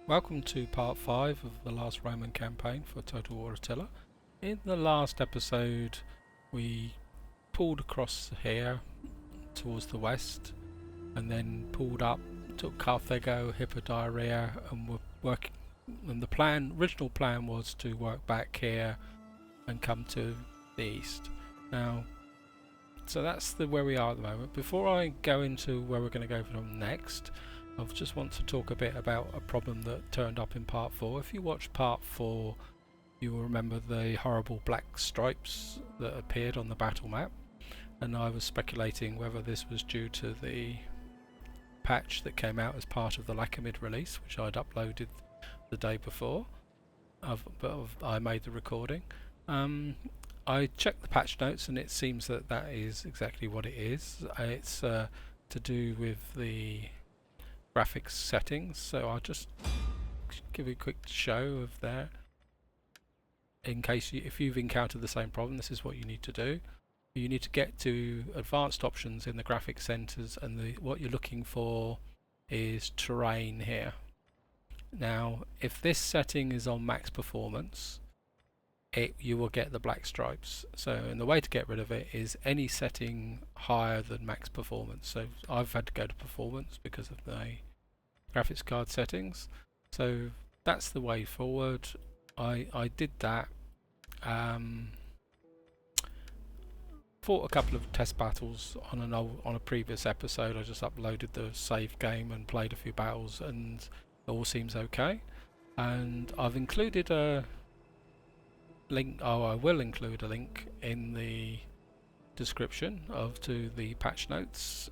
Welcome to part 5 of the last Roman campaign for Total War Attila. In the last episode we pulled across here towards the west and then pulled up, took Carthago, Hippo, and were working, and the original plan was to work back here and come to the east. Now, so that's where we are at the moment. Before I go into where we're going to go from next, I just want to talk a bit about a problem that turned up in part 4. If you watched part 4, you will remember the horrible black stripes that appeared on the battle map, and I was speculating whether this was due to the patch that came out as part of the Lacamid release, which I'd uploaded the day before, I made the recording. I checked the patch notes and it seems that that is exactly what it is. It's to do with the graphics settings, so I'll just give you a quick show of that in case if you've encountered the same problem. This is what you need to do. You need to get to advanced options in the graphics centers, and what you're looking for is terrain here. Now if this setting is on max performance, you will get the black stripes. And the way to get rid of it is any setting higher than max performance. So I've had to go to performance because of the graphics card settings. So that's the way forward. I did that. Fought a couple of test battles on a previous episode. I just uploaded the save game and played a few battles, and it all seems okay. And I've included a link. I will include a link in the description to the patch notes.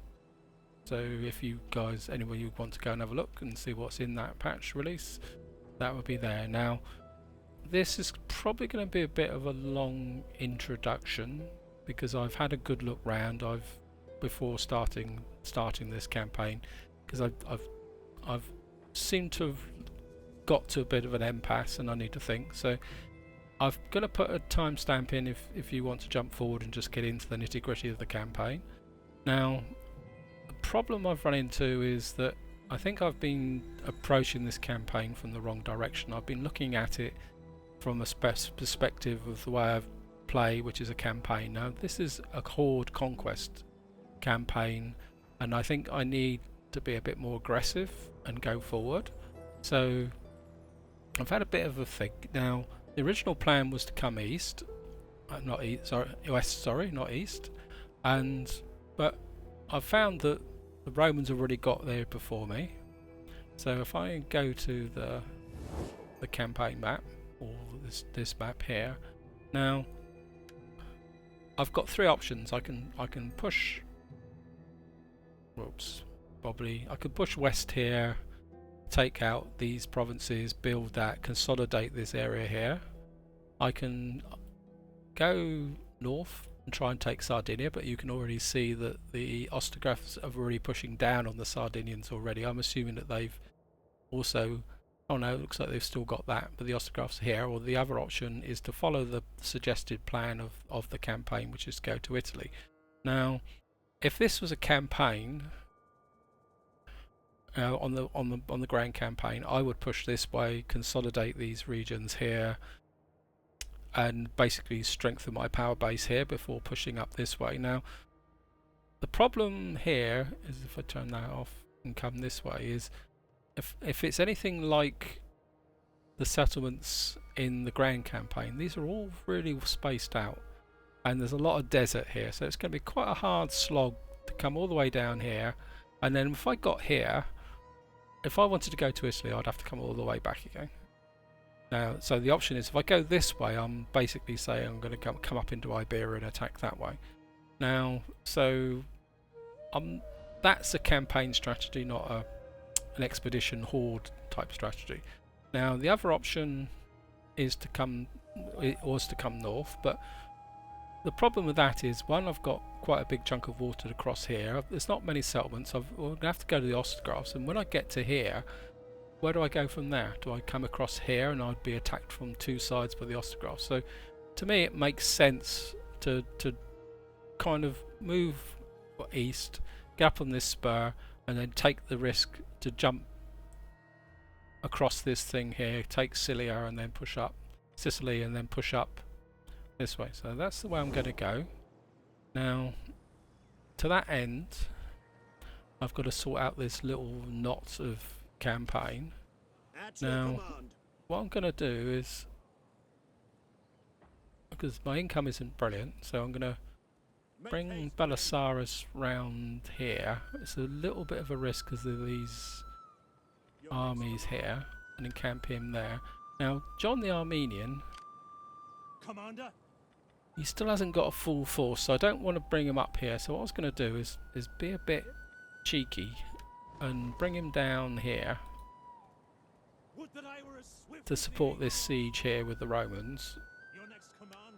So if you guys, anywhere you want to go and have a look and see what's in that patch release, that would be there. Now, this is probably going to be a bit of a long introduction because I've had a good look round. Before starting this campaign, because I've seemed to have got to a bit of an impasse and I need to think. So I'm going to put a timestamp in if you want to jump forward and just get into the nitty gritty of the campaign. Now, the problem I've run into is that I think I've been approaching this campaign from the wrong direction. I've been looking at it from a perspective of the way I play, which is a campaign. Now this is a horde conquest campaign, and I think I need to be a bit more aggressive and go forward. So I've had a bit of a think. Now the original plan was to come east, west, sorry, not east, but I've found that the Romans already got there before me. So if I go to the campaign map, or this map here, now I've got three options. I can push. Whoops, probably I could push west here, take out these provinces, build that, consolidate this area here. I can go north and try and take Sardinia, but you can already see that the Ostrogoths are already pushing down on the Sardinians already. I'm assuming that they've also, oh no, it looks like they've still got that, but the Ostrogoths are here. Or the other option is to follow the suggested plan of the campaign, which is to go to Italy. Now, if this was a campaign on the grand campaign, I would push this way, consolidate these regions here, and basically strengthen my power base here before pushing up this way. Now the problem here is, if I turn that off and come this way, is if it's anything like the settlements in the grand campaign, these are all really spaced out and there's a lot of desert here, so it's going to be quite a hard slog to come all the way down here. And then if I got here, if I wanted to go to Italy, I'd have to come all the way back again. Now, so the option is, if I go this way, I'm basically saying I'm going to come up into Iberia and attack that way. Now, so that's a campaign strategy, not an expedition horde type strategy. Now, the other option is to come north, but the problem with that is, one, I've got quite a big chunk of water to cross here. There's not many settlements. I'm going to have to go to the Ostrogoths, and when I get to here, where do I go from there? Do I come across here and I'd be attacked from two sides by the Ostrogoths? So to me it makes sense to kind of move east, get up on this spur, and then take the risk to jump across this thing here, take Cilia and then push up Sicily and then push up this way. So that's the way I'm going to go. Now, to that end, I've got to sort out this little knot of campaign. Now, what I'm going to do is, because my income isn't brilliant, so I'm going to bring Belisarius round here. It's a little bit of a risk because of these armies here, and encamp him there. Now, John the Armenian, Commander, he still hasn't got a full force, so I don't want to bring him up here. So what I was going to do is be a bit cheeky and bring him down here would that I were as swift to as support the this siege here with the Romans, eagle. Your next command.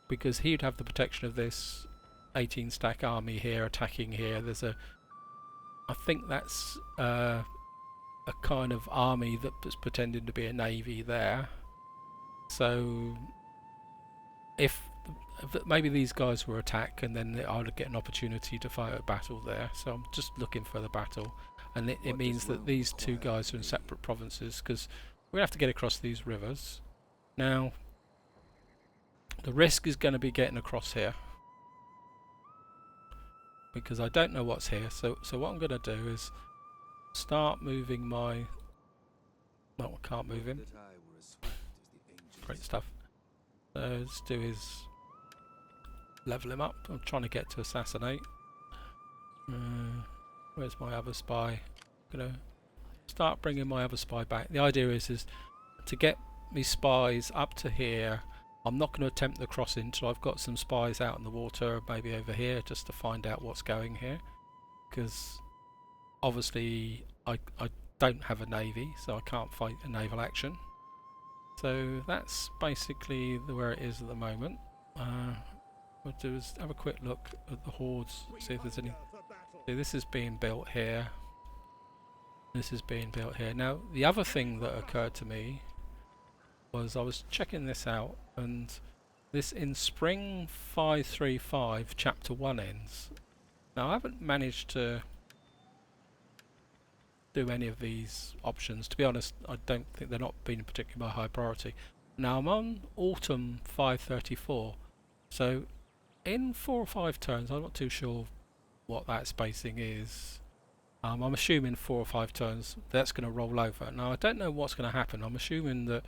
because he'd have the protection of this 18 stack army here attacking here. There's a, I think that's a kind of army that's pretending to be a navy there. So if maybe these guys will attack and then I'll get an opportunity to fight a battle there. So I'm just looking for the battle, and it means that these two guys are in separate provinces because we have to get across these rivers. Now the risk is going to be getting across here because I don't know what's here. So what I'm going to do is start moving my... No, I can't move him. Great stuff. So let's do is level him up. I'm trying to get to assassinate. Where's my other spy? I'm going to start bringing my other spy back. The idea is to get me spies up to here. I'm not going to attempt the crossing until I've got some spies out in the water, maybe over here, just to find out what's going here. Because obviously I don't have a navy, so I can't fight a naval action. So that's basically where it is at the moment. What I'll do is have a quick look at the hordes, see if there's any... See, this is being built here. This is being built here. Now, the other thing that occurred to me was I was checking this out, and this in spring 535 chapter 1 ends. Now, I haven't managed to do any of these options. To be honest, I don't think they're not being particularly my high priority. Now I'm on autumn 534, so in 4 or 5 turns, I'm not too sure what that spacing is. I'm assuming 4 or 5 turns that's going to roll over. Now I don't know what's going to happen. I'm assuming that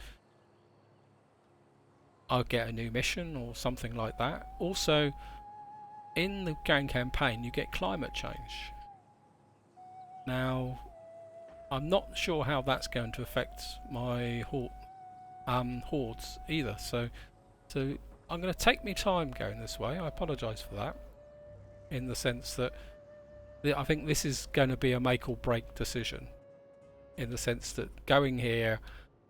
I'll get a new mission or something like that. Also, in the game campaign you get climate change. Now I'm not sure how that's going to affect my hordes either, so I'm going to take my time going this way. I apologise for that, in the sense that I think this is going to be a make or break decision, in the sense that going here,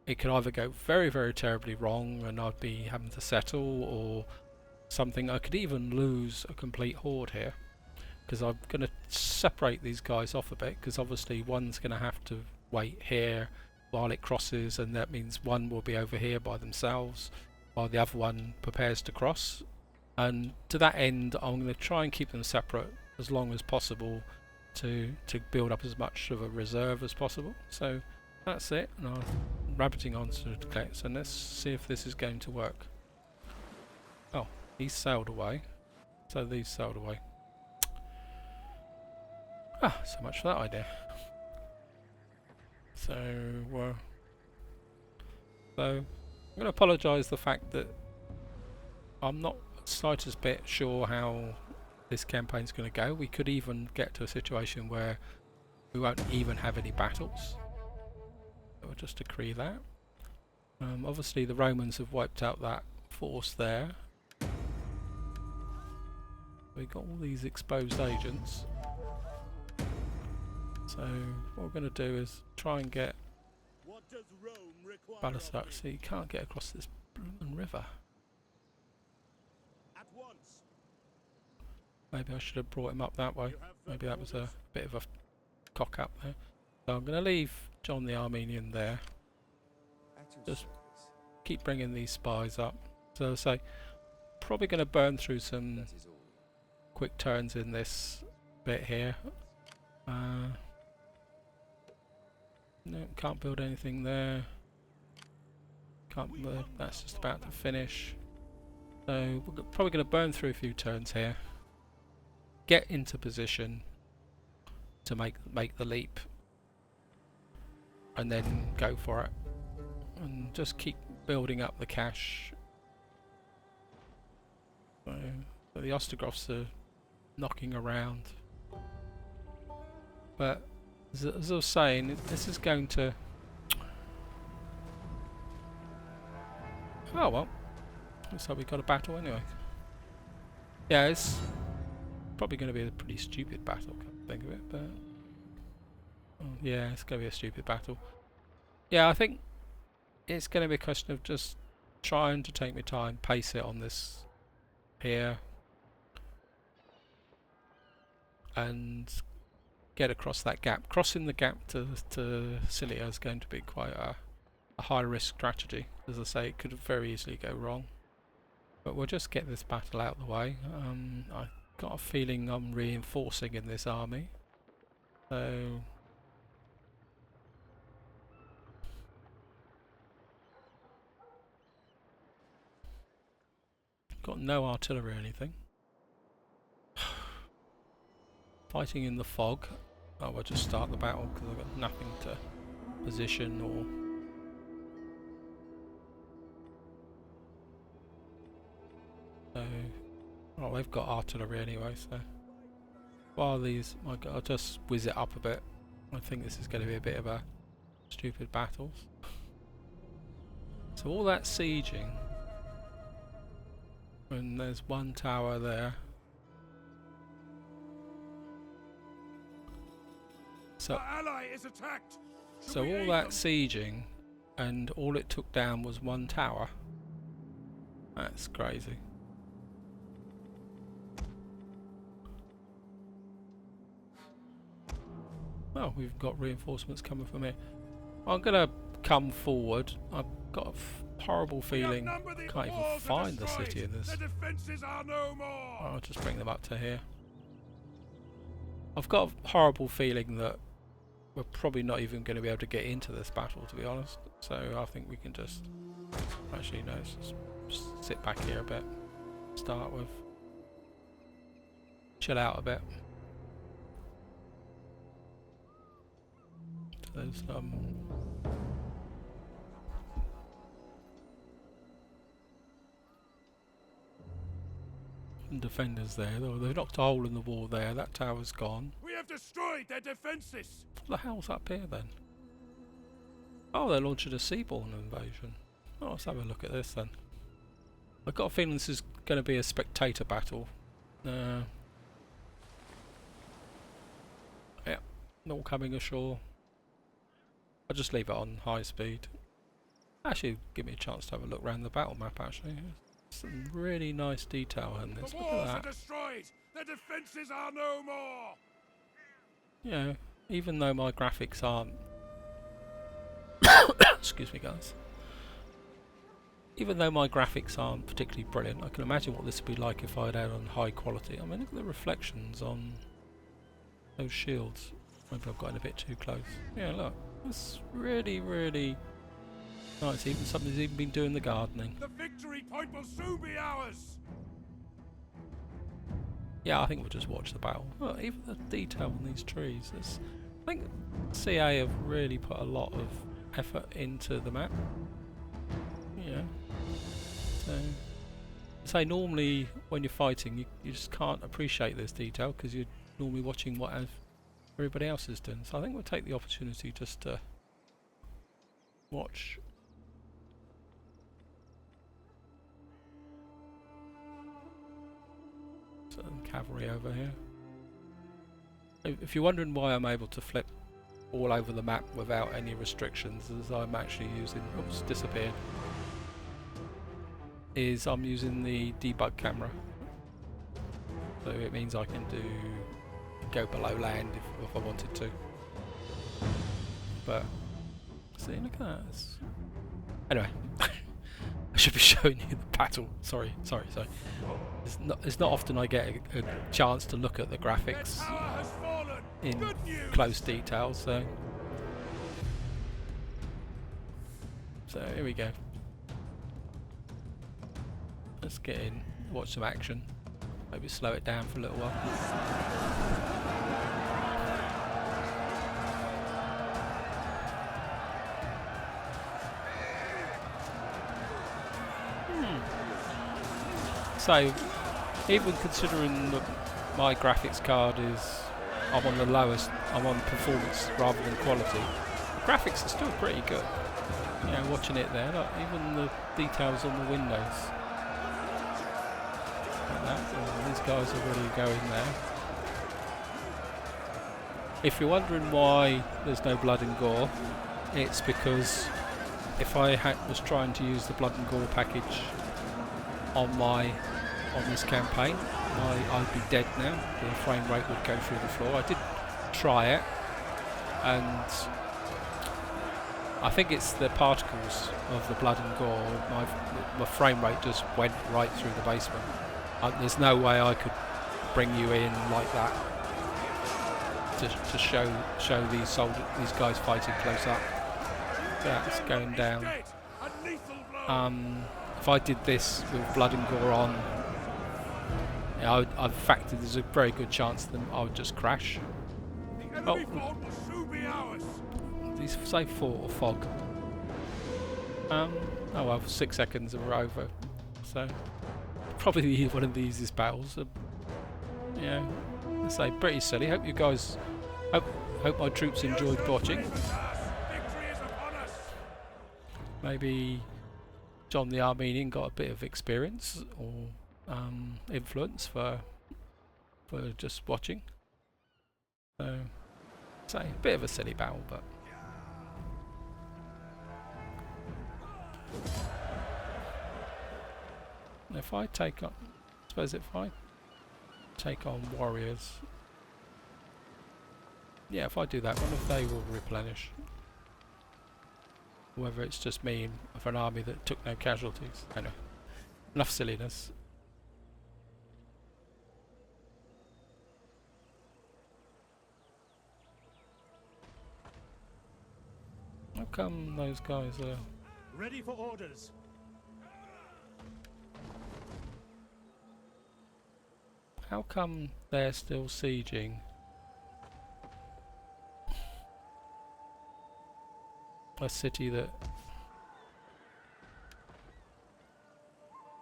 it could either go very, very terribly wrong and I'd be having to settle, or something. I could even lose a complete horde here, because I'm going to separate these guys off a bit, because obviously one's going to have to wait here while it crosses, and that means one will be over here by themselves while the other one prepares to cross. And to that end, I'm going to try and keep them separate as long as possible to build up as much of a reserve as possible. So that's it, and I'm rabbiting on to declare. So let's see if this is going to work. Oh, he's sailed away. So these sailed away. Ah, so much for that idea. So I'm going to apologise the fact that I'm not the slightest bit sure how this campaign's going to go. We could even get to a situation where we won't even have any battles. So we'll just decree that. Obviously the Romans have wiped out that force there. We've got all these exposed agents. So what we're going to do is try and get Belisarius. So you can't get across this blooming river. Maybe I should have brought him up that way. Maybe that was a bit of a cock up there. So I'm going to leave John the Armenian there. Just keep bringing these spies up. So I say, probably going to burn through some quick turns in this bit here. No, can't build anything there. Can't build, that's just about to finish. So we're probably going to burn through a few turns here. Get into position to make the leap. And then go for it. And just keep building up the cash. So the Ostrogoths are knocking around. But as I was saying, this is going to... Oh well, looks like we got a battle anyway. Yeah, it's probably going to be a pretty stupid battle, come to think of it, but... Oh, yeah, it's going to be a stupid battle. Yeah, I think it's going to be a question of just trying to take my time, pace it on this here, and get across that gap. Crossing the gap to Cilia is going to be quite a high risk strategy. As I say, it could very easily go wrong. But we'll just get this battle out of the way. I've got a feeling I'm reinforcing in this army. So... got no artillery or anything. Fighting in the fog. Oh, we'll just start the battle because I've got nothing to position or... So... oh, they've got artillery anyway, so... while these... I'll just whiz it up a bit. I think this is going to be a bit of a stupid battle. So all that sieging... and there's one tower there. So, Our ally is attacked. so all that sieging, and all it took down was one tower. That's crazy. Well, we've got reinforcements coming from here. I'm gonna come forward. I've got a horrible feeling I can't even find the city in this. The defenses are no more. I'll just bring them up to here. I've got a horrible feeling that we're probably not even going to be able to get into this battle, to be honest. So I think we can just... actually, no, just sit back here a bit. Start with... chill out a bit. There's defenders there, though. They've knocked a hole in the wall there. That tower's gone. We have destroyed their defenses. What the hell's up here then? Oh, they're launching a seaborne invasion. Oh, let's have a look at this then. I've got a feeling this is going to be a spectator battle. Yeah, all coming ashore. I'll just leave it on high speed. Actually, give me a chance to have a look around the battle map, actually. Some really nice detail in this. The Look at walls are that. destroyed. The defenses are no more. You know, even though my graphics aren't... excuse me, guys. Even though my graphics aren't particularly brilliant, I can imagine what this would be like if I had it on high quality. I mean, look at the reflections on those shields. Maybe I've gotten a bit too close. Yeah, look. It's really, really nice. Even somebody's even been doing the gardening. The victory point will soon be ours. Yeah, I think we'll just watch the battle. Look, even the detail on these trees. I think CA have really put a lot of effort into the map. Yeah. So normally when you're fighting, you just can't appreciate this detail because you're normally watching what everybody else is doing. So I think we'll take the opportunity just to watch. Some cavalry over here. If you're wondering why I'm able to flip all over the map without any restrictions, as I'm actually using, oops, disappeared, is I'm using the debug camera. So it means I can go below land if I wanted to. But see, look at that. Anyway, I should be showing you the battle. Sorry. It's not often I get a chance to look at the graphics in close detail. So So here we go. Let's get in, watch some action. Maybe slow it down for a little while. So, even considering that my graphics card is, I'm on the lowest, I'm on performance rather than quality, the graphics are still pretty good. You know, watching it there, look, even the details on the windows. Like that. Oh, these guys are really going there. If you're wondering why there's no blood and gore, it's because if I was trying to use the blood and gore package on this campaign, I'd be dead now. The frame rate would go through the floor. I did try it, and I think it's the particles of the blood and gore. My frame rate just went right through the basement. There's no way I could bring you in like that to show these guys fighting close up. That's going down. If I did this with blood and gore on, yeah, I've factored there's a very good chance that I would just crash. Oh, these say fort or fog. Oh well, 6 seconds and we're over. So probably one of the easiest battles. Yeah, I say pretty silly. Hope you guys, hope my troops enjoyed watching. Maybe John the Armenian got a bit of experience or influence for just watching. So, say a bit of a silly battle, but if I take up, I suppose if I take on warriors, yeah, if I do that, one of they will replenish. Whether it's just me of an army that took no casualties. I know. Enough silliness. How come those guys are ready for orders? How come they're still sieging a city that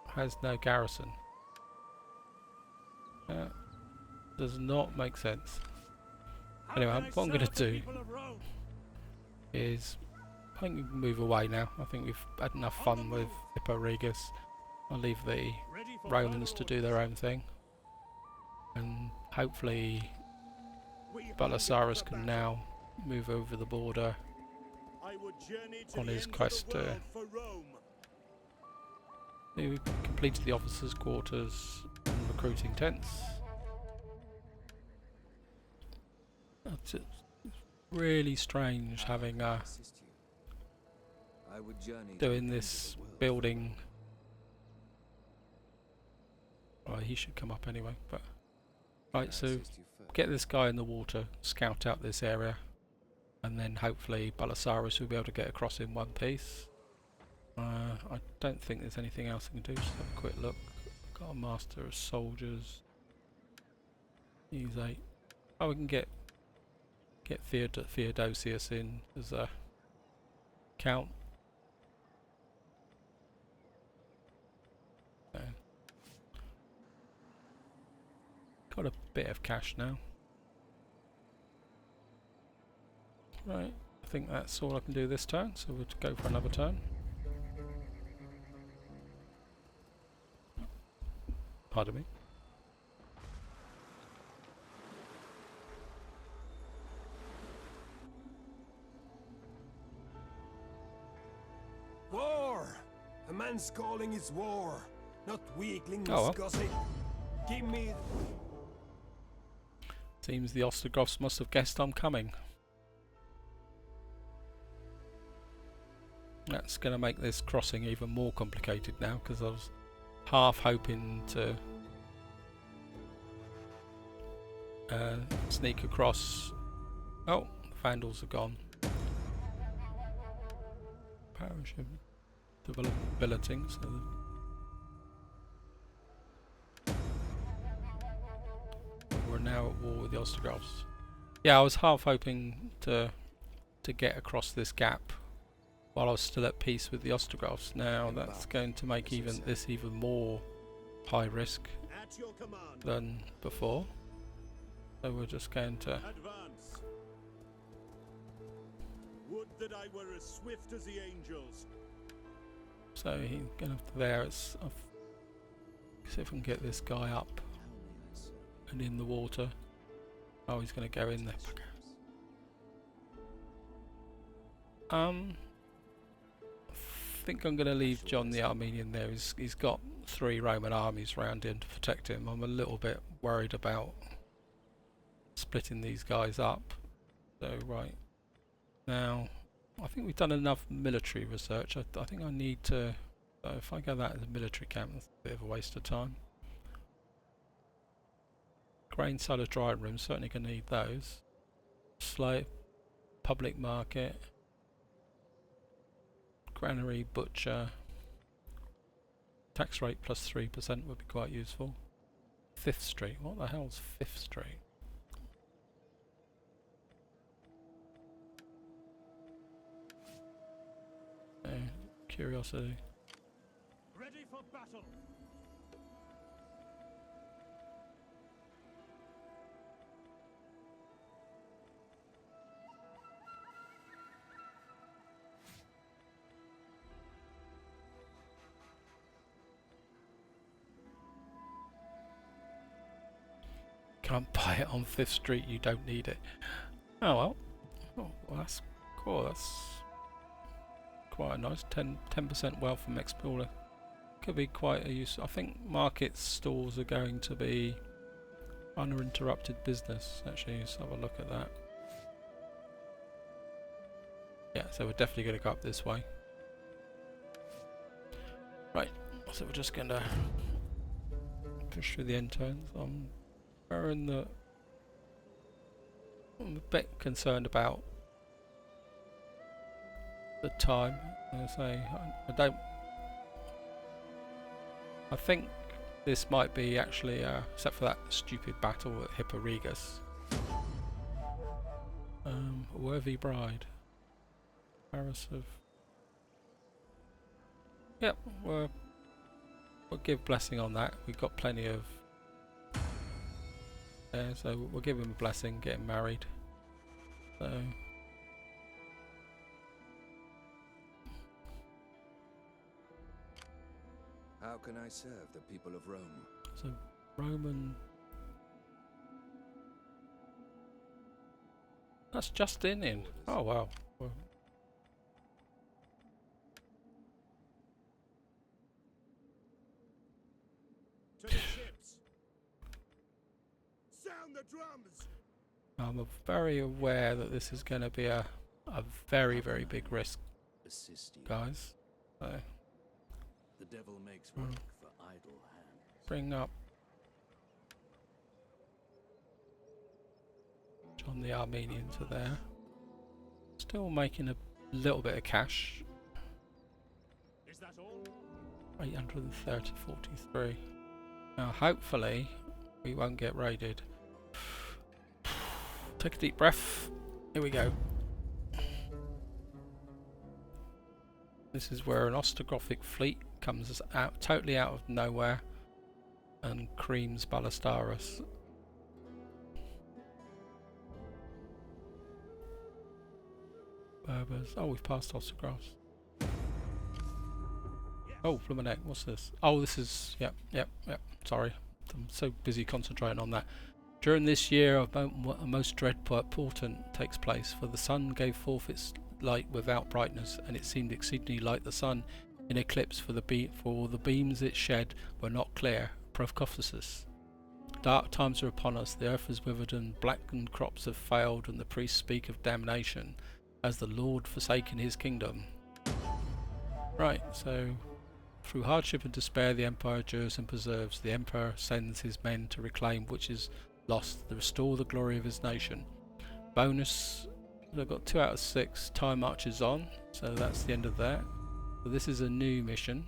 has no garrison? Does not make sense. Anyway, what I'm going to do is I think we can move away now. I think we've had enough fun with Hippo Regius. I'll leave the Romans to do their own thing, and hopefully Belisarius can now move over the border on his quest. We completed the officers' quarters and recruiting tents. It's really strange having doing this building. Well, he should come up anyway, but right, so get this guy in the water, scout out this area, and then hopefully Belisarius will be able to get across in one piece. I don't think there's anything else I can do. Just have a quick look. Got a master of soldiers. He's 8. Oh, we can get Theodosius in as a count. Got a bit of cash now. Right, I think that's all I can do this turn, so we'll go for another turn. Pardon me. War! A man's calling is war, not weaklings gossip. Give me... Seems the Ostrogoths must have guessed I'm coming. That's going to make this crossing even more complicated now, because I was half hoping to sneak across. Oh, the Vandals are gone. Parish developing, so we're now at war with the Ostrogoths. Yeah, I was half hoping to get across this gap while I was still at peace with the Ostrogoths. Now that's going to make this even more high risk than before. So we're just going to advance. Would that I were as swift as the angels. So he's going to there. See if we can get this guy up and in the water. Oh, he's going to go in there. I think I'm going to leave John the Armenian there. He's got 3 Roman armies round him to protect him. I'm a little bit worried about splitting these guys up. So right now, I think we've done enough military research. I think I need to. So if I go that as a military camp, that's a bit of a waste of time. Grain cellar, drying room, certainly going to need those. Slow public market. Granary, butcher, tax rate plus 3% would be quite useful. 5th Street, what the hell's 5th Street? Curiosity. Ready for battle. Can't buy it on 5th Street, you don't need it. Oh well. Oh, well that's cool, that's quite a nice 10% wealth from explorer. Could be quite a use. I think market stalls are going to be uninterrupted business. Actually, let's have a look at that. Yeah, so we're definitely going to go up this way. Right, so we're just going to push through the end turns. I'm a bit concerned about the time. As I say, I think this might be actually, except for that stupid battle at Hippo Regius. Worthy bride. Paris of. Yep, we'll give blessing on that. We've got plenty of. So we'll give him a blessing, get him married. So. How can I serve the people of Rome? So Roman. That's just in. Oh wow. Well, To the ships. Sound the drums. I'm very aware that this is going to be a very, very big risk, guys. So The devil makes work for idle hands. bring up John the Armenian to there. Still making a little bit of cash. Is that all? 830.43. Now hopefully we won't get raided. Take a deep breath. Here we go. This is where an Ostrogothic fleet comes out totally out of nowhere and creams Ballastaris. Berbers. Oh, we've passed Ostrogoths. Oh, Fluminec, what's this? Oh, this is, yep. Sorry, I'm so busy concentrating on that. During this year, a most dreadful portent takes place, for the sun gave forth its light without brightness, and it seemed exceedingly like the sun in eclipse, for the beams it shed were not clear. Prophecies. Dark times are upon us, the earth is withered, and blackened crops have failed, and the priests speak of damnation, as the Lord forsaken his kingdom. Right, so through hardship and despair the empire endures and preserves. The emperor sends his men to reclaim which is lost, to restore the glory of his nation. Bonus I've got 2 out of 6 time marches on, so that's the end of that. So this is a new mission.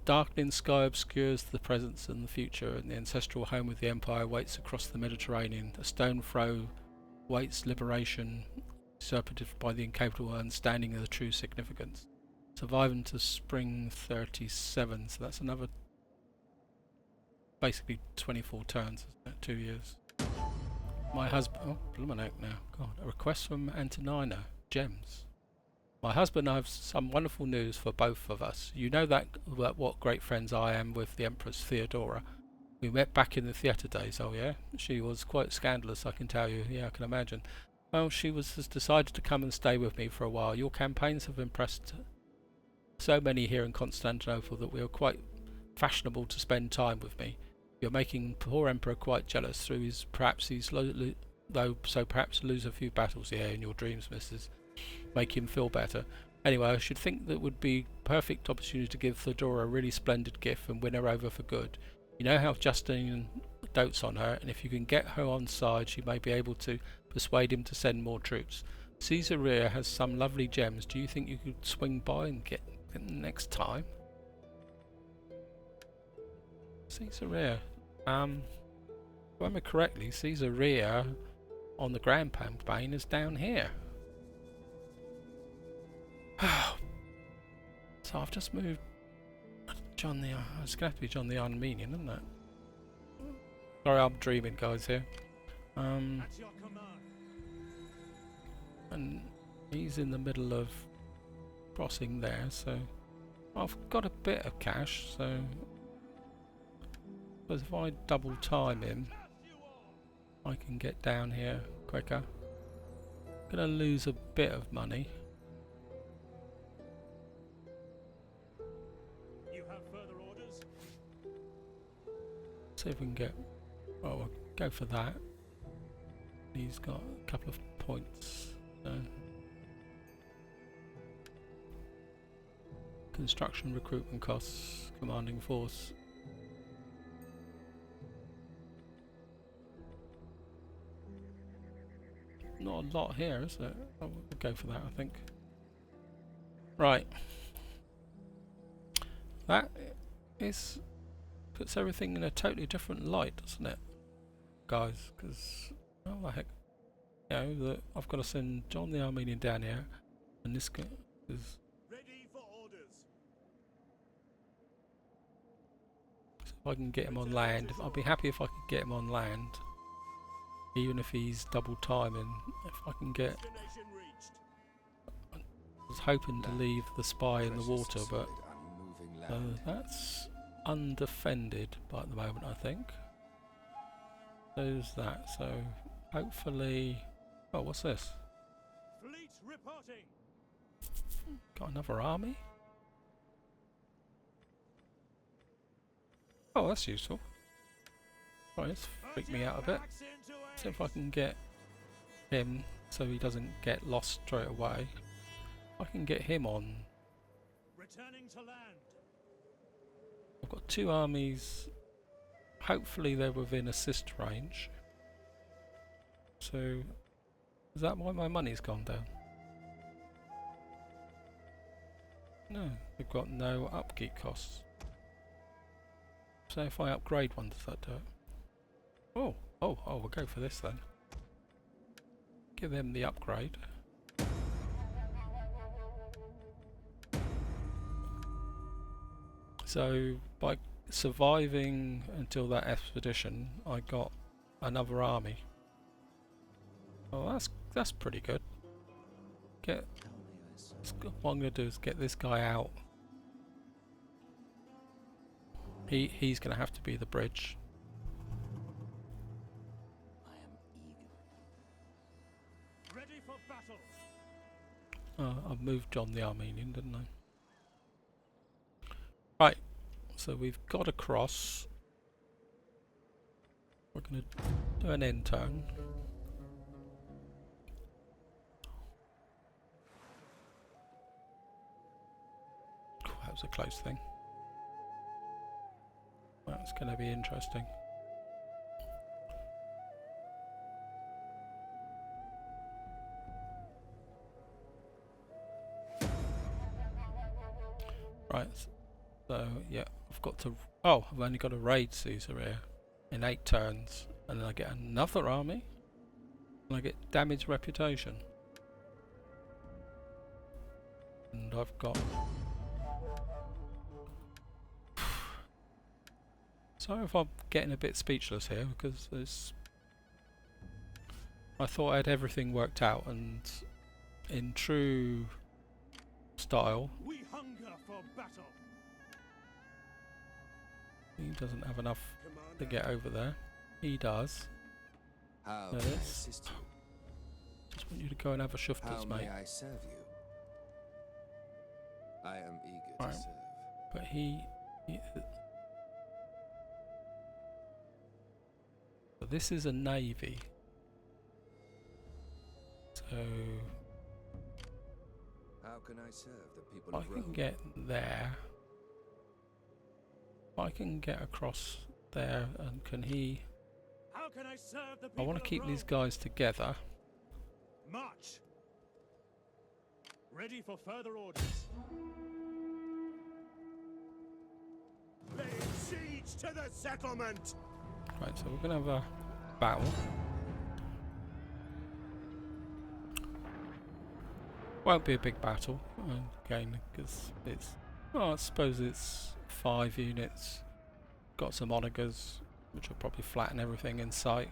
Darkening sky obscures the presence and the future, and the ancestral home of the Empire waits across the Mediterranean. A stone throw waits liberation, usurpated by the incapable understanding of the true significance. Surviving to spring 37, so that's another basically 24 turns, isn't it? 2 years. My husband... Oh, blimey now. God. A request from Antoninia. Gems. My husband and I have some wonderful news for both of us. You know that what great friends I am with the Empress Theodora. We met back in the theatre days. Oh yeah? She was quite scandalous, I can tell you. Yeah, I can imagine. Well, she has decided to come and stay with me for a while. Your campaigns have impressed so many here in Constantinople that we are quite fashionable to spend time with me. You're making poor Emperor quite jealous through his perhaps lose a few battles here in your dreams, missus. Make him feel better. Anyway, I should think that would be perfect opportunity to give Theodora a really splendid gift and win her over for good. You know how Justinian dotes on her, and if you can get her on side, she may be able to persuade him to send more troops. Caesarea has some lovely gems. Do you think you could swing by and get them next time? Caesarea. If I remember correctly, Caesarea on the Grand Campaign is down here. So I've just moved John the... It's going to have to be John the Armenian, isn't it? Sorry, I'm dreaming, guys, here. And he's in the middle of crossing there, so I've got a bit of cash, so if I double time him, I can get down here quicker. I'm going to lose a bit of money. You have further orders? See if we can get... Oh, we'll go for that. He's got a couple of points. Construction recruitment costs, commanding force. Not a lot here, is it? Oh, we'll go for that, I think. Right. That is... puts everything in a totally different light, doesn't it? Guys, because... oh, the heck. You know, that I've got to send John the Armenian down here, and this guy is... Ready for orders. So if I can get him on land, I'd be happy if I could get him on land. Even if he's double timing, if I can get... Destination reached. I was hoping to leave the spy in the water, but that's undefended at the moment, I think. There's that, so hopefully... oh, what's this? Fleet reporting. Got another army? Oh, that's useful. Right, let's freak me out a bit. See if I can get him so he doesn't get lost straight away. I can get him on. Returning to land. I've got 2 armies. Hopefully they're within assist range. So, is that why my money's gone down? No, we've got no upkeep costs. So if I upgrade one, does that do it? Oh, we'll go for this then. Give them the upgrade. So by surviving until that expedition, I got another army. Oh, that's pretty good. What I'm going to do is get this guy out. He's going to have to be the bridge. I am eager. Ready for battle. I've moved John the Armenian, didn't I? Right, so we've got a cross. We're going to do an end turn. That was a close thing. That's going to be interesting. Right. So yeah, I've got to. Oh, I've only got to raid Caesar here in 8 turns, and then I get another army, and I get damaged reputation. And I've got. Sorry if I'm getting a bit speechless here because there's. I thought I had everything worked out, and in true style, We hunger for battle. he doesn't have enough to get over there. He does. How There can I it is. assist you? Just want you to go and have a How shuftas, may mate. I serve you? I am eager Right. to serve. But he so this is a navy. So How can I serve the people I of Rome? can get there. I can get across there, and can he? How can I serve the I people want to of keep these Rome? guys together. March. Ready for further orders. Lay siege to the settlement! Right, so we're gonna have a battle. Won't be a big battle again because it's. Well, I suppose it's 5 units. Got some onagers, which will probably flatten everything in sight.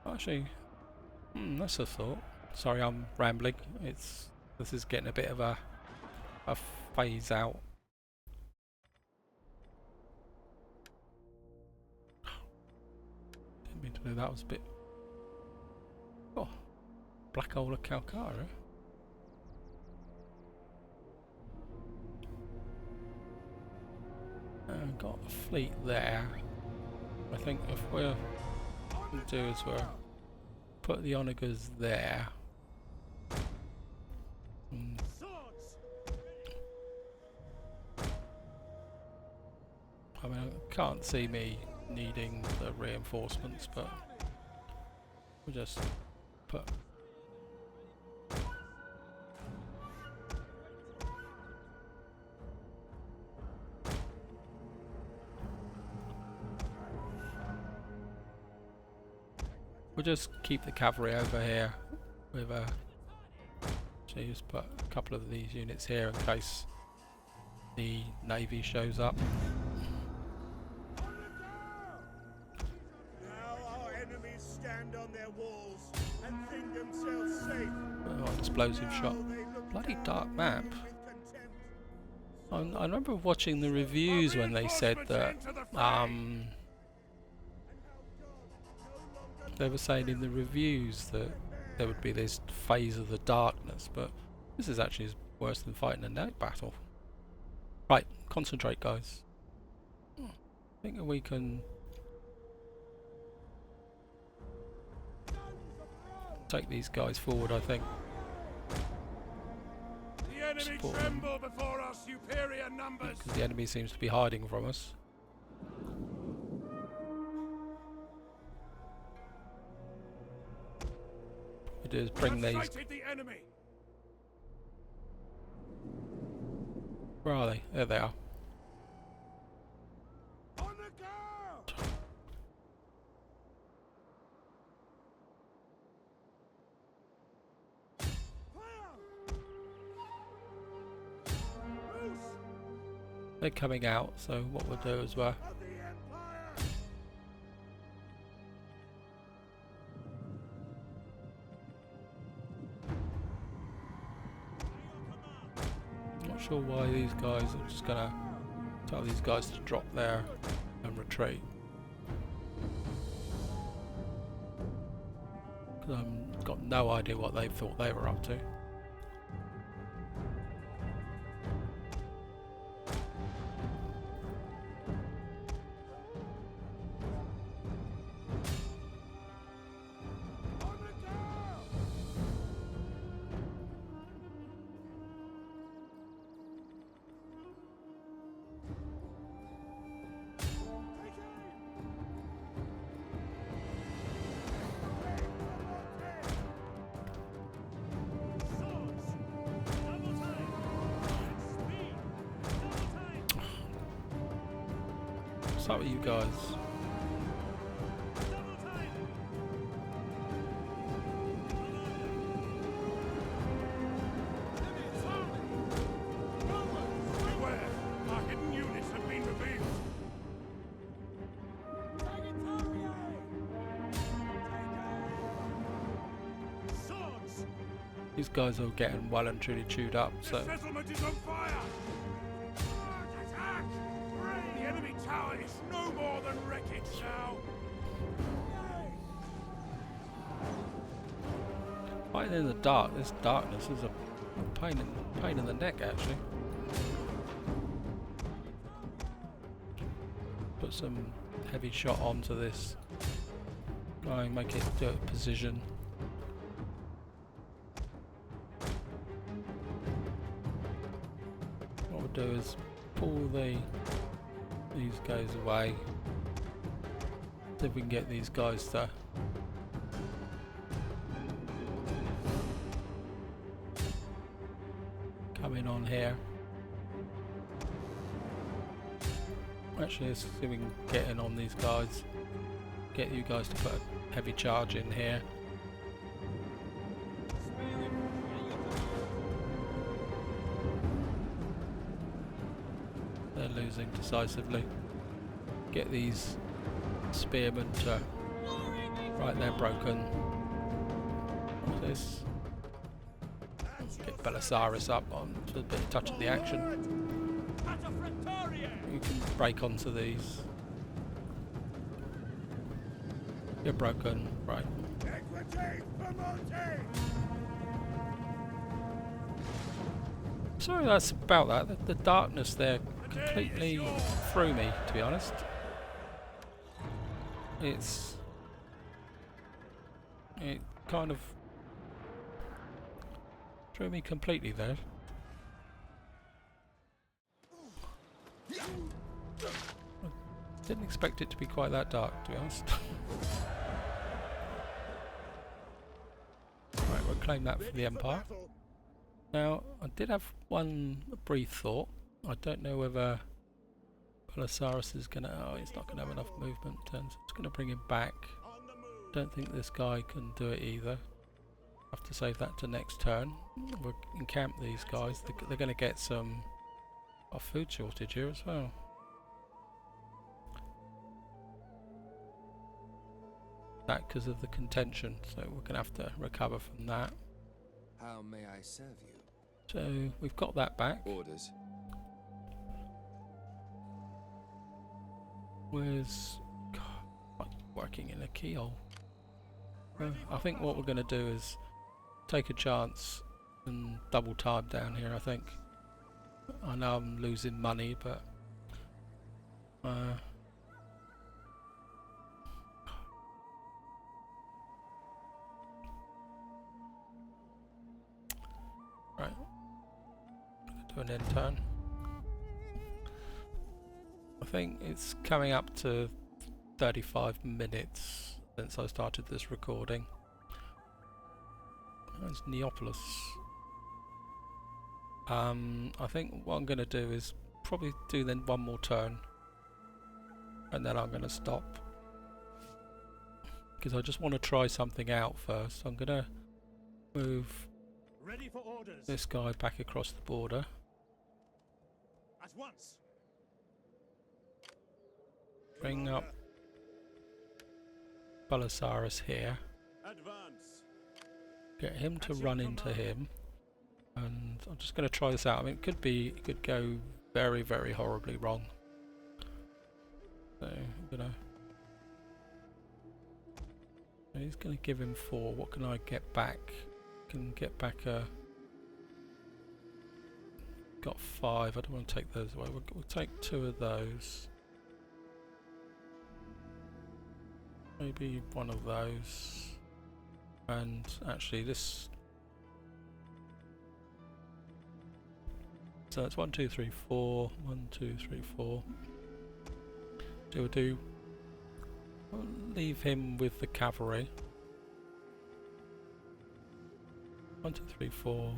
Actually, that's a thought. Sorry, I'm rambling. This is getting a bit of a phase out. Didn't mean to do that. That was a bit. Oh, Black Hole of Calcara. Got a fleet there. I think if we're going to do is we'll put the onagers there. Swords. I mean, I can't see me needing the reinforcements, but we'll just put. We'll just keep the cavalry over here with a. So just put a couple of these units here in case the navy shows up. Now our enemies stand on their walls and think themselves safe. Oh, explosive shot. Bloody dark map. I remember watching the reviews when they said that they were saying in the reviews that there would be this phase of the darkness, but this is actually worse than fighting a night battle. Right, concentrate, guys. I think we can take these guys forward, I think. The enemy Support them. tremble before our superior numbers. Because the enemy seems to be hiding from us. We do is bring these. Sighted the enemy. Where are they? There they are. On the go! They're coming out, so what we'll do is we'll Of the Empire! not sure why these guys are just gonna tell these guys to drop there and retreat. Because I've got no idea what they thought they were up to. start with you guys. Double time! Beware! Our hidden units have been revealed. Swords! These guys are getting well and truly chewed up, so The settlement is on fire! Attack! The enemy tower is no more than wreckage now! fighting in the dark, this darkness is a pain in the neck actually. Put some heavy shot onto this. Try and make it do it position. What we'll do is pull these guys away. See if we can get these guys to come in on here. Actually, let's see if we can get in on these guys. Get you guys to put a heavy charge in here. They're losing decisively. Get these spearmen to... Right, they're broken. What's this? Get Belisarius up on to a bit of touch of the action. You can break onto these. You're broken, right. Sorry, that's about that. The darkness there completely threw me, to be honest. It kind of threw me completely there. Didn't expect it to be quite that dark, to be honest. Right, we'll claim that for the Empire. Now, I did have one brief thought. I don't know whether Belisarius is gonna... Oh, he's not gonna have enough movement turns. It's gonna bring him back. Don't think this guy can do it either. Have to save that to next turn. We'll encamp these guys. They're gonna get some... a food shortage here as well. That because of the contention, so we're gonna have to recover from that. How may I serve you? So we've got that back. Orders. Where's God, like working in a keyhole? I think what we're gonna do is take a chance and double time down here. I think. I know I'm losing money, but right, do an end turn. I think it's coming up to 35 minutes since I started this recording. That's Neapolis. I think what I'm going to do is probably do then one more turn and then I'm going to stop because I just want to try something out first. I'm going to move Ready for orders. this guy back across the border. At once. Bring up Belisarius here. Advance. Get him to run into him. And I'm just going to try this out. I mean, it could go very, very horribly wrong. So I'm gonna. He's going to give him 4. What can I get back? Can get back a. Got 5. I don't want to take those away. We'll take 2 of those. Maybe one of those. And actually, this. So it's 1, 2, 3, 4. 1, 2, 3, 4. So we'll leave him with the cavalry. 1, 2, 3, 4.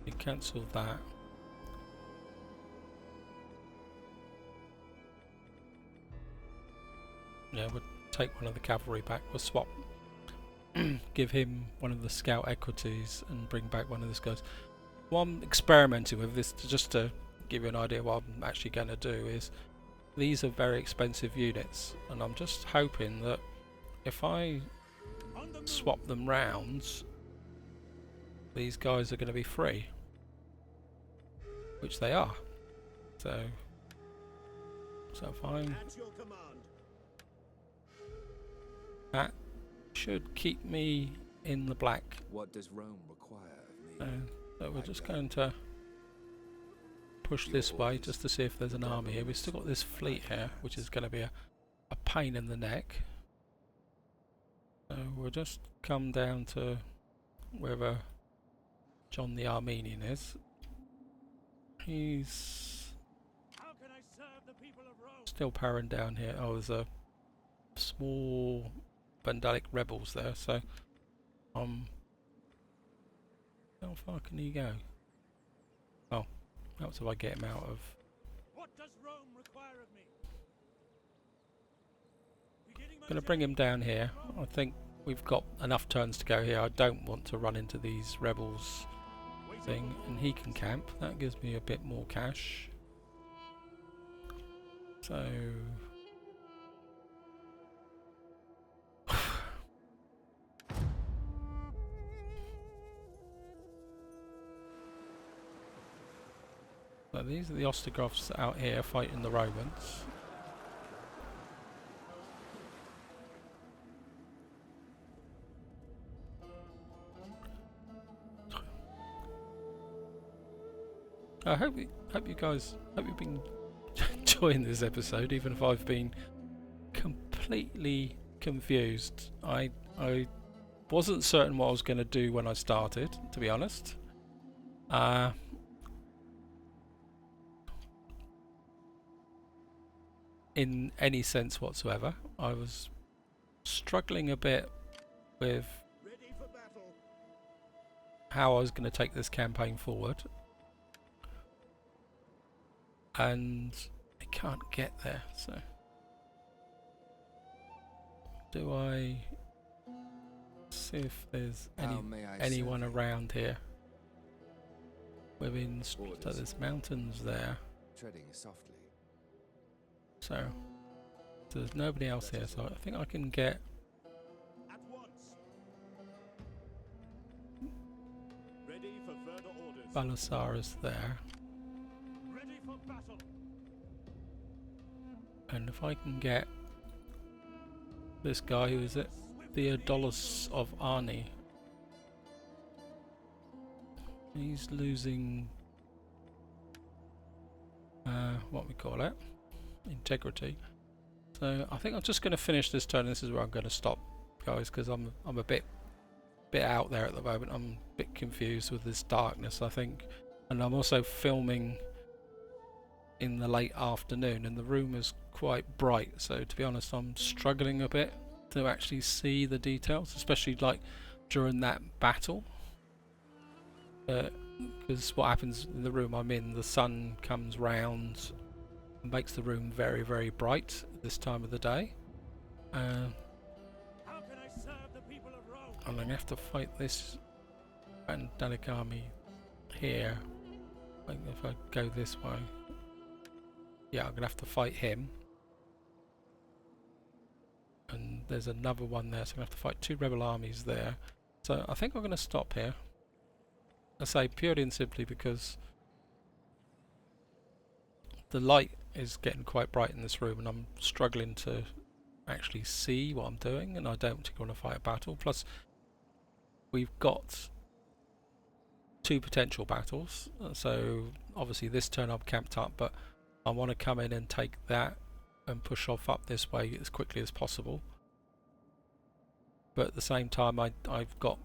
We cancel that. yeah, we'll take one of the cavalry back. We'll swap, give him one of the scout equities and bring back one of these guys. What I'm experimenting with this, just to give you an idea what I'm actually going to do, is these are very expensive units, and I'm just hoping that if I swap them round, these guys are going to be free, which they are. So if I, At your command. that should keep me in the black. What does Rome require of me? So we're just going to push this way just to see if there's an army here. We've still got this fleet here, which is going to be a pain in the neck. So we'll just come down to wherever John the Armenian is. He's How can I serve the people of Rome? still powering down here. Oh, there's a small Vandalic rebels there, so how far can he go? Oh, that's if I get him out of. What does Rome require of me? Beginning my Going to bring him down here. I think we've got enough turns to go here. I don't want to run into these rebels thing, and he can camp. That gives me a bit more cash. So so these are the Ostrogoths out here fighting the Romans. I hope you guys you've been enjoying this episode, even if I've been completely confused. I wasn't certain what I was going to do when I started, to be honest. In any sense whatsoever. I was struggling a bit with ready for battle. how I was going to take this campaign forward. And I can't get there, so do I see if there's anyone around here within so there's mountains there, Treading softly. so there's nobody else here, so I think I can get At once. Ready for further orders. Balassaras there, Ready for battle. and if I can get this guy, who is it, Theodolus of Arni. He's losing what we call it, integrity. So I think I'm just going to finish this turn. This is where I'm going to stop, guys, because I'm a bit out there at the moment. I'm a bit confused with this darkness, I think, and I'm also filming in the late afternoon, and the room is quite bright. So to be honest, I'm struggling a bit to actually see the details, especially like during that battle. Because what happens in the room I'm in, the sun comes round and makes the room very, very bright at this time of the day. How can I serve the people of Rome? I'm going to have to fight this Vandalic army here. Like if I go this way, yeah, I'm going to have to fight him. And there's another one there, so I'm going to have to fight two rebel armies there. So I think I'm going to stop here. I say purely and simply because the light is getting quite bright in this room, and I'm struggling to actually see what I'm doing, and I don't particularly want to fight a battle. Plus, we've got two potential battles, so obviously this turn I'm camped up, but I want to come in and take that and push off up this way as quickly as possible. But at the same time, I've got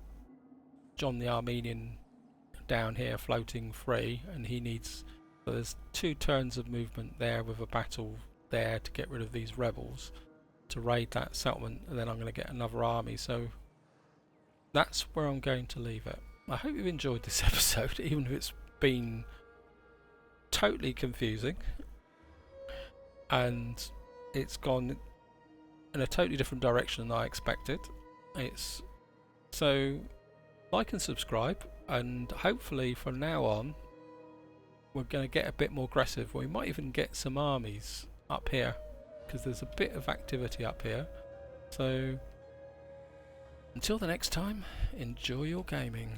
John the Armenian down here floating free, and he needs, so there's 2 turns of movement there with a battle there to get rid of these rebels to raid that settlement, and then I'm going to get another army. So that's where I'm going to leave it. I hope you've enjoyed this episode, even if it's been totally confusing and it's gone in a totally different direction than I expected. It's so like and subscribe, and hopefully from now on we're going to get a bit more aggressive. We might even get some armies up here because there's a bit of activity up here. So until the next time, enjoy your gaming.